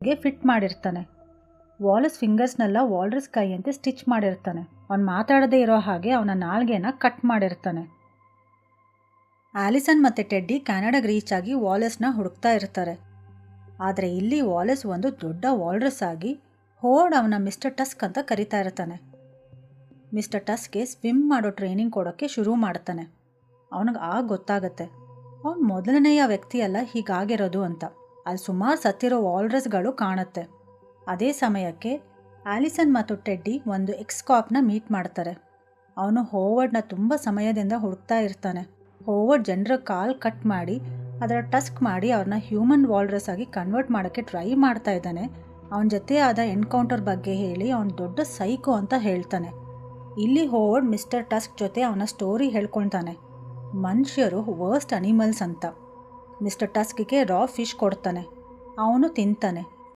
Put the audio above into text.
ಬಾಡಿಗೆ ಫಿಟ್ ಮಾಡಿರ್ತಾನೆ. Walls ಫಿಂಗರ್ಸ್ನೆಲ್ಲ ವಾಲ್ರಸ್ ಕೈಯಂತೆ stitch ಮಾಡಿರ್ತಾನೆ. ಅವನು ಮಾತಾಡದೇ ಇರೋ ಹಾಗೆ ಅವನ ನಾಲ್ಗೆನ ಕಟ್ ಮಾಡಿರ್ತಾನೆ. ಆಲಿಸನ್ ಮತ್ತು ಟೆಡ್ಡಿ ಕ್ಯಾನಡಾಗೆ ರೀಚ್ ಆಗಿ ವಾಲಸ್ನ ಹುಡುಕ್ತಾ ಇರ್ತಾರೆ. ಆದರೆ ಇಲ್ಲಿ ವಾಲಸ್ ಒಂದು ದೊಡ್ಡ ವಾಲ್ರಸ್ ಆಗಿ ಹೋವರ್ಡ್ ಅವನ ಮಿಸ್ಟರ್ ಟಸ್ಕ್ ಅಂತ ಕರಿತಾ ಇರ್ತಾನೆ. ಮಿಸ್ಟರ್ ಟಸ್ಕ್ಗೆ ಸ್ವಿಮ್ ಮಾಡೋ ಟ್ರೈನಿಂಗ್ ಕೊಡೋಕ್ಕೆ ಶುರು ಮಾಡ್ತಾನೆ. ಅವನಿಗೆ ಆಗ ಗೊತ್ತಾಗತ್ತೆ ಅವನು ಮೊದಲನೆಯ ವ್ಯಕ್ತಿಯಲ್ಲ ಹೀಗಾಗಿರೋದು ಅಂತ. ಅಲ್ಲಿ ಸುಮಾರು ಸತ್ತಿರೋ ವಾಲ್ರಸ್ಗಳು ಕಾಣುತ್ತೆ. ಅದೇ ಸಮಯಕ್ಕೆ ಆಲಿಸನ್ ಮತ್ತು ಟೆಡ್ಡಿ ಒಂದು ಎಕ್ಸ್ಕಾಪ್ನ ಮೀಟ್ ಮಾಡ್ತಾರೆ. ಅವನು ಹೋವರ್ಡ್ನ ತುಂಬ ಸಮಯದಿಂದ ಹುಡುಕ್ತಾ ಇರ್ತಾನೆ. ಹೋವರ್ಡ್ ಜನರ ಕಾಲ್ ಕಟ್ ಮಾಡಿ ಅದರ ಟಸ್ಕ್ ಮಾಡಿ ಅವ್ರನ್ನ ಹ್ಯೂಮನ್ ವಾಲ್ರಸ್ ಆಗಿ ಕನ್ವರ್ಟ್ ಮಾಡೋಕ್ಕೆ ಟ್ರೈ ಮಾಡ್ತಾ ಇದ್ದಾನೆ. ಅವನ ಜೊತೆ ಆದ ಎನ್ಕೌಂಟರ್ ಬಗ್ಗೆ ಹೇಳಿ ಅವನು ದೊಡ್ಡ ಸೈಕೋ ಅಂತ ಹೇಳ್ತಾನೆ. ಇಲ್ಲಿ ಹೋವರ್ಡ್ ಮಿಸ್ಟರ್ ಟಸ್ಕ್ ಜೊತೆ ಅವನ ಸ್ಟೋರಿ ಹೇಳ್ಕೊಳ್ತಾನೆ. ಮನುಷ್ಯರು ವರ್ಸ್ಟ್ ಅನಿಮಲ್ಸ್ ಅಂತ. ಮಿಸ್ಟರ್ ಟಸ್ಕ್ಗೆ ರಾ ಫಿಶ್ ಕೊಡ್ತಾನೆ. ಅವನು ತಿಂತಾನೆ.